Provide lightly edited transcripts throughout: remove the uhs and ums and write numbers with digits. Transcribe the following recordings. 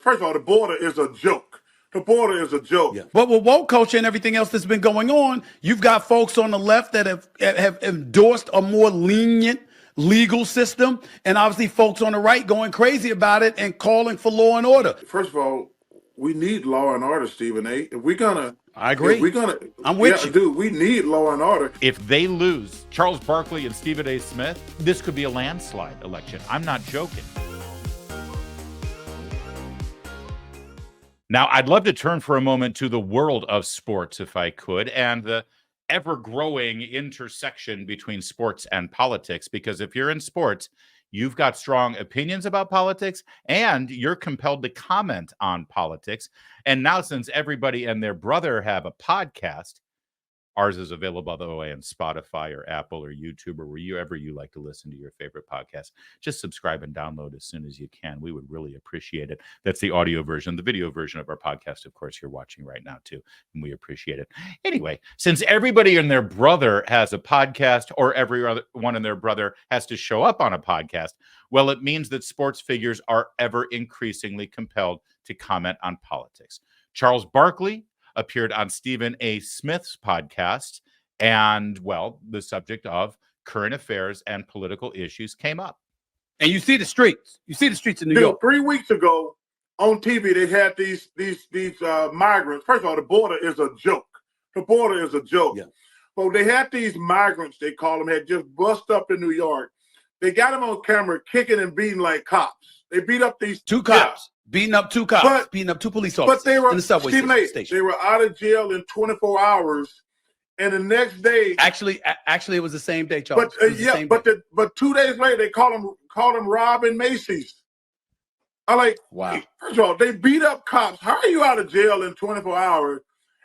First of all, the border is a joke. The border is a joke. Yeah. But with woke culture and everything else that's been going on, you've got folks on the left that have endorsed a more lenient legal system, and obviously folks on the right going crazy about it and calling for law and order. First of all, we need law and order, Stephen A. If we're gonna, I agree. If we're gonna, I'm with you, dude. We need law and order. If they lose Charles Barkley and Stephen A. Smith, this could be a landslide election. I'm not joking. Now, I'd love to turn for a moment to the world of sports, if I could, and the ever-growing intersection between sports and politics, because if you're in sports, you've got strong opinions about politics, and you're compelled to comment on politics. And now, since everybody and their brother have a podcast, ours is available, by the way, on Spotify or Apple or YouTube or wherever you like to listen to your favorite podcast. Just subscribe and download as soon as you can. We would really appreciate it. That's the audio version. The video version of our podcast, of course, you're watching right now, too. And we appreciate it. Anyway, since everybody and their brother has a podcast, or every other one and their brother has to show up on a podcast, well, it means that sports figures are ever increasingly compelled to comment on politics. Charles Barkley appeared on Stephen A. Smith's podcast, and, well, the subject of current affairs and political issues came up. And you see the streets. You see the streets in New York. 3 weeks ago on TV, they had these migrants. First of all, the border is a joke. The border is a joke. Yeah. But they had these migrants, they call them, had just bust up in New York. They got them on camera kicking and beating like cops. They beat up these two cops. Yeah. Beating up two cops, beating up two police officers, but they were, in the subway station. They were out of jail in 24 hours, and the next day, actually, it was the same day, Charles. But 2 days later, they called them robbing Macy's. I'm like, wow. First of all, they beat up cops. How are you out of jail in 24 hours?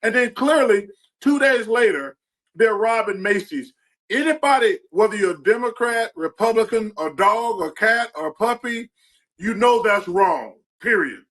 And then clearly, 2 days later, they're robbing Macy's. Anybody, whether you're a Democrat, Republican, a dog, a cat, or a puppy, you know that's wrong. Period.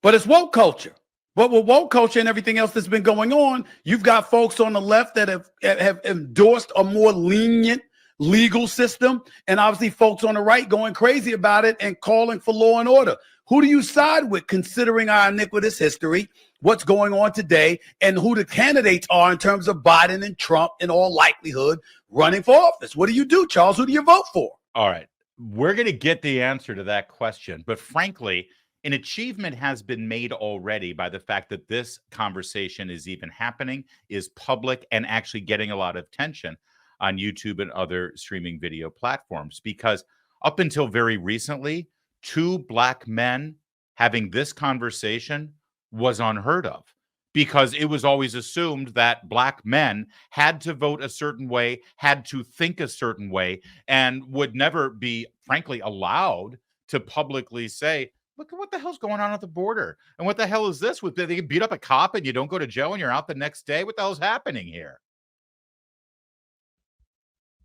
But it's woke culture. But with woke culture and everything else that's been going on, you've got folks on the left that have endorsed a more lenient legal system, and obviously folks on the right going crazy about it and calling for law and order. Who do you side with, considering our iniquitous history, what's going on today, and who the candidates are in terms of Biden and Trump, in all likelihood, running for office? What do you do, Charles? Who do you vote for? All right. We're going to get the answer to that question. But frankly, an achievement has been made already by the fact that this conversation is even happening, is public, and actually getting a lot of attention on YouTube and other streaming video platforms. Because up until very recently, two black men having this conversation was unheard of, because it was always assumed that black men had to vote a certain way, had to think a certain way, and would never be, frankly, allowed to publicly say, look at what the hell's going on at the border. And what the hell is this? They beat up a cop and you don't go to jail and you're out the next day? What the hell's happening here?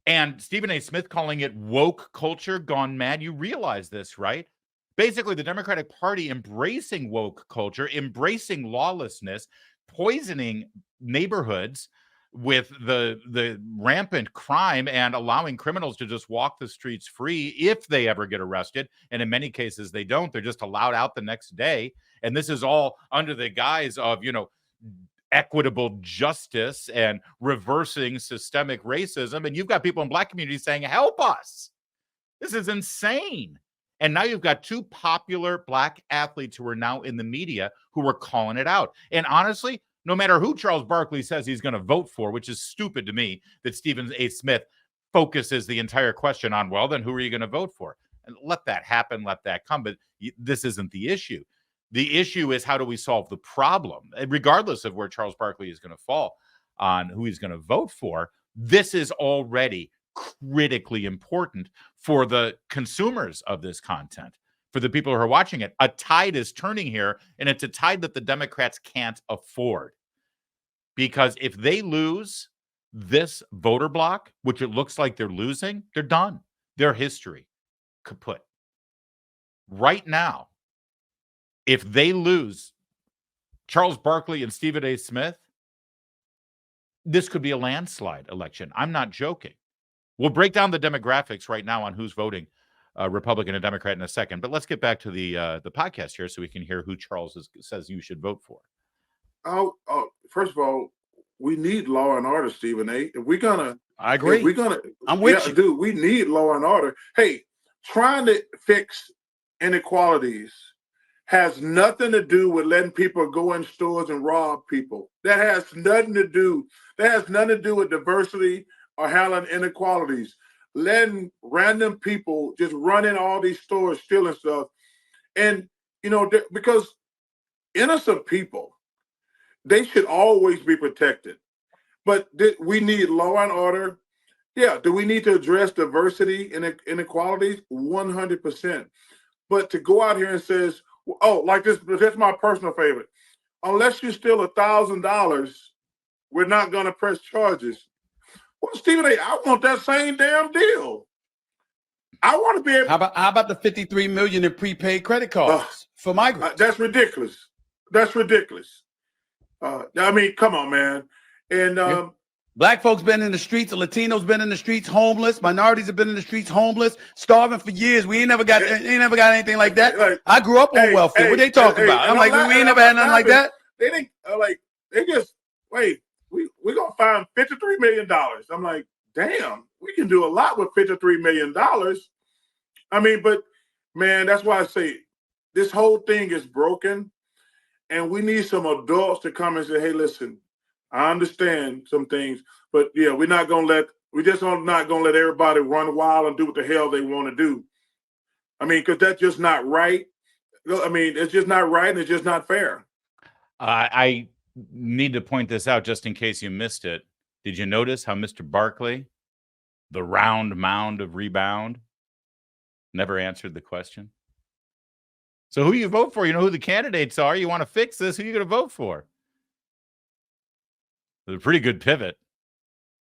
And Stephen A. Smith calling it woke culture gone mad. You realize this, right? Basically, the Democratic Party embracing woke culture, embracing lawlessness, poisoning neighborhoods with the rampant crime, and allowing criminals to just walk the streets free if they ever get arrested. And in many cases, they don't. They're just allowed out the next day. And this is all under the guise of, equitable justice and reversing systemic racism. And you've got people in black communities saying, help us. This is insane. And now you've got two popular black athletes who are now in the media who are calling it out. And honestly, no matter who Charles Barkley says he's going to vote for, which is stupid to me that Stephen A. Smith focuses the entire question on, well, then who are you going to vote for? And let that happen, let that come. But this isn't the issue. The issue is, how do we solve the problem? And regardless of where Charles Barkley is going to fall on who he's going to vote for, this is already critically important for the consumers of this content, for the people who are watching it. A tide is turning here, and it's a tide that the Democrats can't afford. Because if they lose this voter block, which it looks like they're losing, they're done. Their history kaput. Right now, if they lose Charles Barkley and Stephen A. Smith, this could be a landslide election. I'm not joking. We'll break down the demographics right now on who's voting Republican and Democrat in a second. But let's get back to the podcast here so we can hear who Charles says you should vote for. First of all, we need law and order, Stephen A. If we're gonna, I agree. If we're gonna, I'm with you, dude. We need law and order. Hey, trying to fix inequalities has nothing to do with letting people go in stores and rob people. That has nothing to do. That has nothing to do with diversity or handling inequalities. Letting random people just run in all these stores stealing stuff, and because innocent people, they should always be protected. But we need law and order. Yeah. Do we need to address diversity and inequalities? 100%. But to go out here and says, oh, like this, that's my personal favorite. Unless you steal $1,000, we're not going to press charges. Well, Stephen A., I want that same damn deal. I want to be able. How about the $53 million in prepaid credit cards for migrants? That's ridiculous. That's ridiculous. I mean, come on, man. And Black folks been in the streets, Latinos been in the streets, homeless. Minorities have been in the streets, homeless, starving for years. We ain't never got anything like that. Like, I grew up on welfare. What they talking about? I'm like, we ain't never had nothing like that. They think they just wait. We're gonna find $53 million. I'm like, damn, we can do a lot with $53 million. I mean, but man, that's why I say this whole thing is broken. And we need some adults to come and say, hey, listen, I understand some things, but yeah, we're not going to let everybody run wild and do what the hell they want to do. I mean, because that's just not right. I mean, it's just not right and it's just not fair. I need to point this out just in case you missed it. Did you notice how Mr. Barkley, the round mound of rebound, never answered the question? So who you vote for? You know who the candidates are. You want to fix this. Who are you going to vote for? It was a pretty good pivot.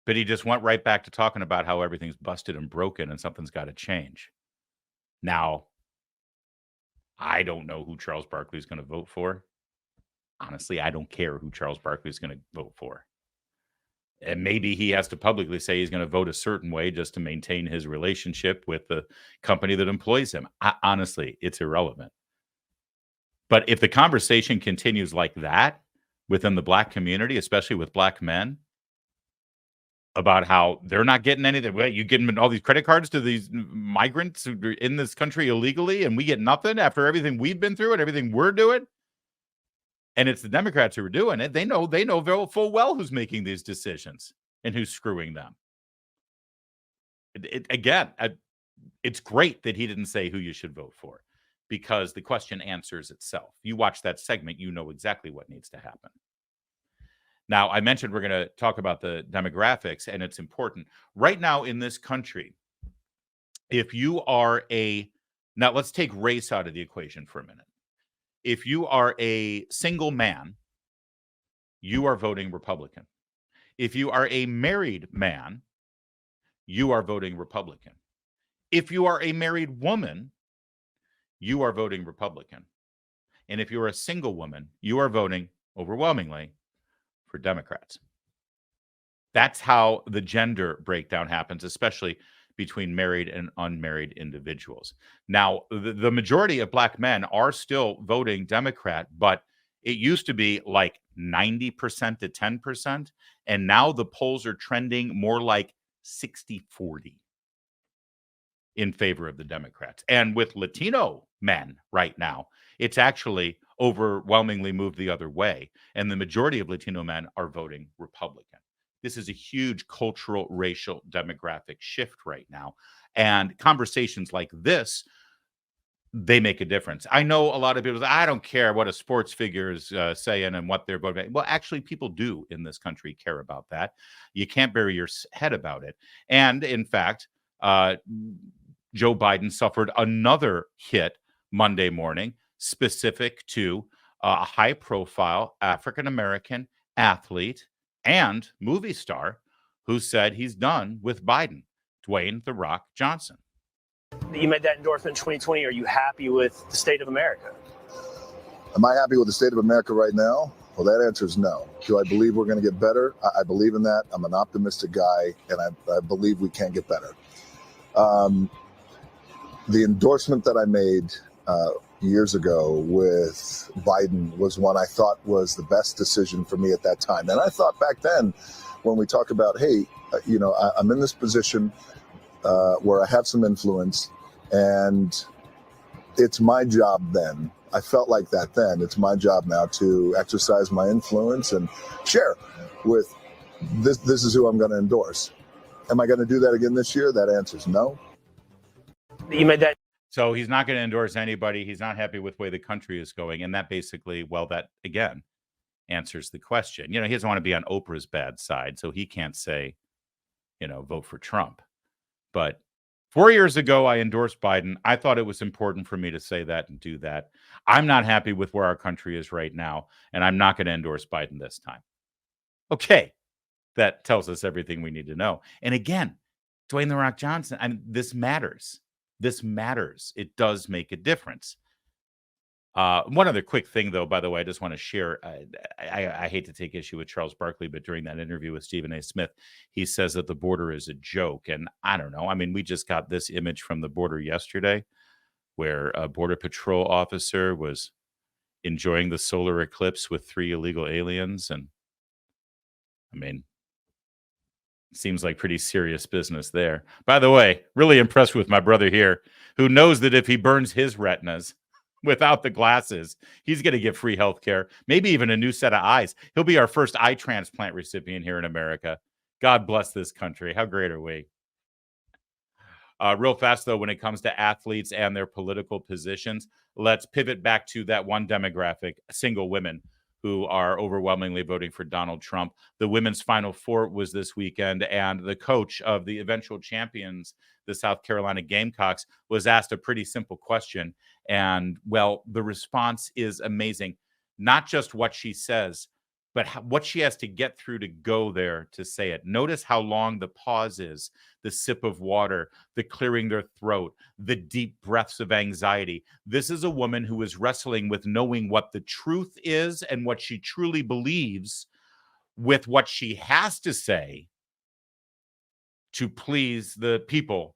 But he just went right back to talking about how everything's busted and broken and something's got to change. Now, I don't know who Charles Barkley is going to vote for. Honestly, I don't care who Charles Barkley is going to vote for. And maybe he has to publicly say he's going to vote a certain way just to maintain his relationship with the company that employs him. Honestly, it's irrelevant. But if the conversation continues like that within the Black community, especially with Black men, about how they're not getting anything, well, you getting all these credit cards to these migrants who are in this country illegally, and we get nothing after everything we've been through and everything we're doing. And it's the Democrats who are doing it. They know very full well who's making these decisions and who's screwing them. It's great that he didn't say who you should vote for, because the question answers itself. You watch that segment, you know exactly what needs to happen. Now, I mentioned we're going to talk about the demographics, and it's important. Right now in this country, if you are now let's take race out of the equation for a minute. If you are a single man, you are voting Republican. If you are a married man, you are voting Republican. If you are a married woman, you are voting Republican. And if you're a single woman, you are voting overwhelmingly for Democrats. That's how the gender breakdown happens, especially between married and unmarried individuals. Now, the majority of Black men are still voting Democrat, but it used to be like 90% to 10%. And now the polls are trending more like 60-40 in favor of the Democrats. And with Latino men right now, it's actually overwhelmingly moved the other way. And the majority of Latino men are voting Republican. This is a huge cultural, racial, demographic shift right now. And conversations like this, they make a difference. I know a lot of people say, I don't care what a sports figure is saying and what they're voting. Well, actually, people do in this country care about that. You can't bury your head about it. And in fact, Joe Biden suffered another hit Monday morning specific to a high-profile African-American athlete and movie star who said he's done with Biden, Dwayne "The Rock" Johnson. You made that endorsement in 2020. Are you happy with the state of America? Am I happy with the state of America right now? Well, that answer is no. Do I believe we're going to get better? I believe in that. I'm an optimistic guy, and I believe we can get better. The endorsement that I made years ago with Biden was one I thought was the best decision for me at that time. And I thought back then, when we talk about, hey, I'm in this position where I have some influence, and it's my job then. I felt like that then. It's my job now to exercise my influence and share with this. This is who I'm going to endorse. Am I going to do that again this year? That answer is no. You made that. So he's not going to endorse anybody. He's not happy with the way the country is going. And that basically, well, that again answers the question. He doesn't want to be on Oprah's bad side, so he can't say, vote for Trump. But 4 years ago, I endorsed Biden. I thought it was important for me to say that and do that. I'm not happy with where our country is right now, and I'm not going to endorse Biden this time. Okay. That tells us everything we need to know. And again, Dwayne "The Rock" Johnson, this matters. This matters. It does make a difference. One other quick thing, though, by the way, I just want to share. I hate to take issue with Charles Barkley, but during that interview with Stephen A. Smith, he says that the border is a joke. And I don't know. We just got this image from the border yesterday where a Border Patrol officer was enjoying the solar eclipse with 3 illegal aliens. And seems like pretty serious business there. By the way, really impressed with my brother here, who knows that if he burns his retinas without the glasses, he's going to get free health care, maybe even a new set of eyes. He'll be our first eye transplant recipient here in America. God bless this country. How great are we? Real fast, though, when it comes to athletes and their political positions, let's pivot back to that one demographic, single women, who are overwhelmingly voting for Donald Trump. The women's Final Four was this weekend, and the coach of the eventual champions, the South Carolina Gamecocks, was asked a pretty simple question. And, well, the response is amazing. Not just what she says, but what she has to get through to go there to say it. Notice how long the pause is, the sip of water, the clearing their throat, the deep breaths of anxiety. This is a woman who is wrestling with knowing what the truth is and what she truly believes with what she has to say to please the people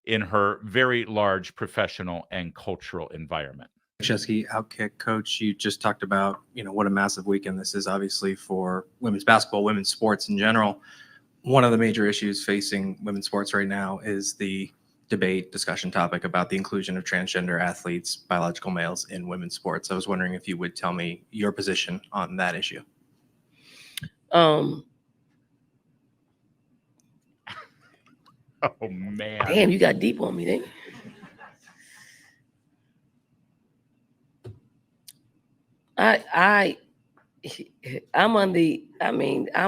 in her very large professional and cultural environment. Chesky, Outkick coach, you just talked about, what a massive weekend this is obviously for women's basketball, women's sports in general. One of the major issues facing women's sports right now is the discussion topic about the inclusion of transgender athletes, biological males in women's sports. I was wondering if you would tell me your position on that issue. Oh, man. Damn, you got deep on me, didn't you? I'm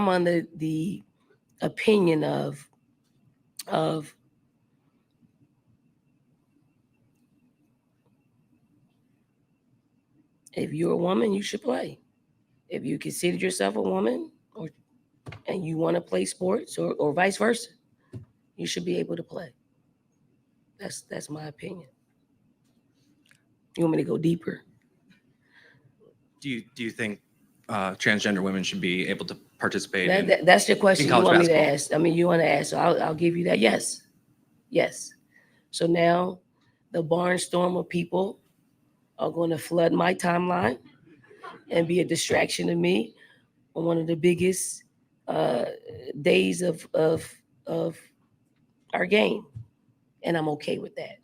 under the opinion of if you're a woman, you should play. If you consider yourself a woman and you want to play sports or vice versa, you should be able to play. That's my opinion. You want me to go deeper? Do you think transgender women should be able to participate? That's the question you want basketball? me to ask. You want to ask, so I'll give you that. Yes. So now the barnstorm of people are going to flood my timeline and be a distraction to me on one of the biggest days of our game, and I'm okay with that.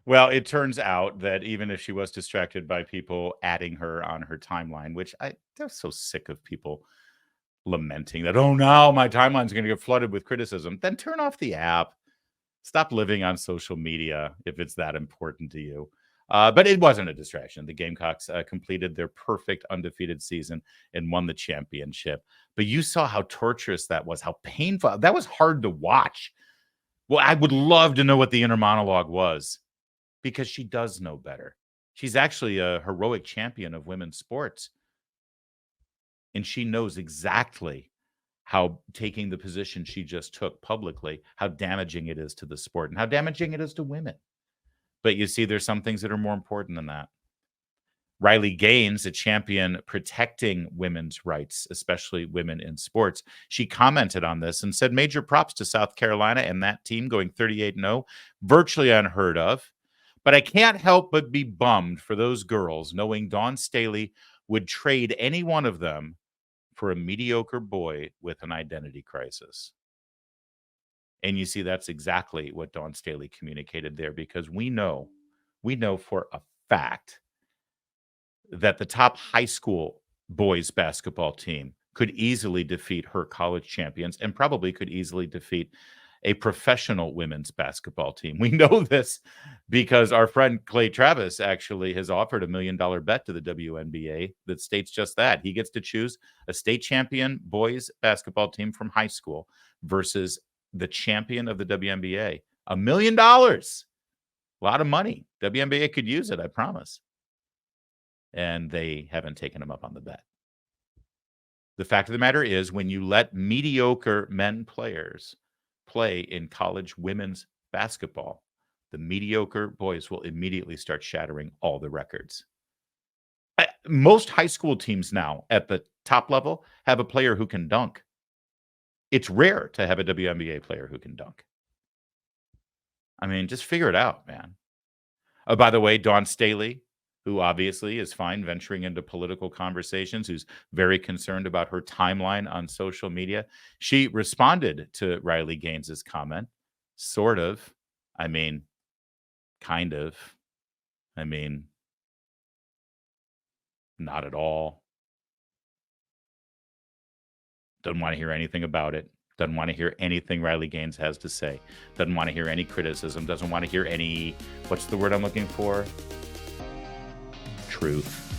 Well, it turns out that even if she was distracted by people adding her on her timeline, which I'm so sick of people lamenting that, oh, now my timeline's going to get flooded with criticism, then turn off the app. Stop living on social media if it's that important to you. But it wasn't a distraction. The Gamecocks completed their perfect undefeated season and won the championship. But you saw how torturous that was, how painful. That was hard to watch. Well, I would love to know what the inner monologue was, because she does know better. She's actually a heroic champion of women's sports. And she knows exactly how taking the position she just took publicly, how damaging it is to the sport and how damaging it is to women. But you see, there's some things that are more important than that. Riley Gaines, a champion protecting women's rights, especially women in sports, she commented on this and said, major props to South Carolina and that team going 38-0, virtually unheard of. But I can't help but be bummed for those girls knowing Dawn Staley would trade any one of them for a mediocre boy with an identity crisis. And you see, that's exactly what Dawn Staley communicated there, because we know for a fact that the top high school boys basketball team could easily defeat her college champions and probably could easily defeat a professional women's basketball team. We know this because our friend Clay Travis actually has offered $1 million bet to the WNBA that states just that. He gets to choose a state champion boys basketball team from high school versus the champion of the WNBA. $1 million. A lot of money. WNBA could use it, I promise. And they haven't taken him up on the bet. The fact of the matter is, when you let mediocre men players play in college women's basketball, the mediocre boys will immediately start shattering all the records. Most high school teams now at the top level have a player who can dunk. It's rare to have a WNBA player who can dunk. I mean, just figure it out, man. By the way, Dawn Staley, who obviously is fine venturing into political conversations, who's very concerned about her timeline on social media, she responded to Riley Gaines's comment, sort of. I mean, kind of. I mean, not at all. Doesn't want to hear anything about it. Doesn't want to hear anything Riley Gaines has to say. Doesn't want to hear any criticism. Doesn't want to hear any, what's the word I'm looking for? Truth.